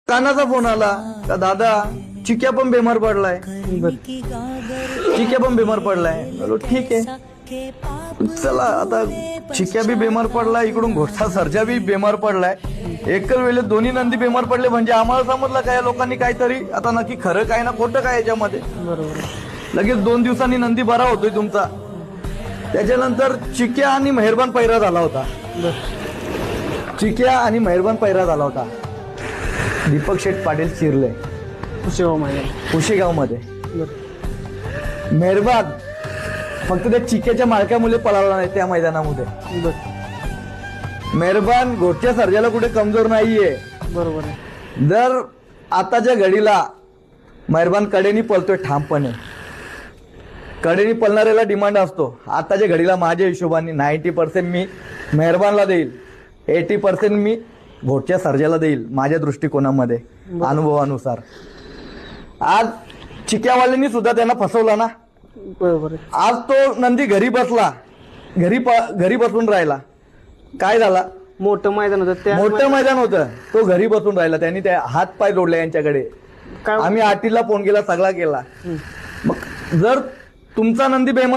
कानाचा फोन आला का दादा चिक्या पण बेमार पडलाय, चिक्या पण बेमार पडलाय. बोलो ठीक आहे, चला आता चिक्या बी बेमार पडलाय, इकडून घोटचा सर्जा बी बेमार पडलाय. एकच वेळेला दोन्ही नंदी बेमार पडले म्हणजे आम्हाला समजलं काय लोकांनी काहीतरी आता नक्की खरं काय ना खोटं काय याच्यामध्ये. लगेच 2 दिवसांनी नंदी बरा होतोय तुमचा. त्याच्यानंतर चिक्या आणि मेहरबान पैरा झाला होता. चिक्या आणि मेहरबान पैरा झाला होता. दीपक शेठ पाटील चिरले कुशेगाव मध्ये. मेहरबान फक्त त्या चिक्याच्या मालकामुळे पळाला नाही त्या मैदानामध्ये. मेहरबान घोटच्या सर्जाला कुठे कमजोर नाहीये. बरोबर आहे. जर आताच्या घडीला मेहरबान कडेनी पळतोय ठामपणे, कडेनी पळणाऱ्याला डिमांड असतो. आताच्या घडीला माझ्या हिशोबाने 90% मी मेहरबानला देईल, 80% मी घोटच्या सर्जाला देईल माझ्या दृष्टिकोनामध्ये अनुभवानुसार. आज चिक्यावाल्यांनी सुद्धा त्यांना फसवला ना. बरोबर आहे. आज तो नंदी घरी बसला, घरी बसून राहिला. काय झाला, मोठं मैदान होतं त्या मोठं मैदान होतं, तो घरी बसून राहिला. त्यांनी त्या हात पाय जोडले यांच्याकडे. काय आम्ही आटीला फोन केला, सगळा केला. मग जर तुमचा नंदी बेमार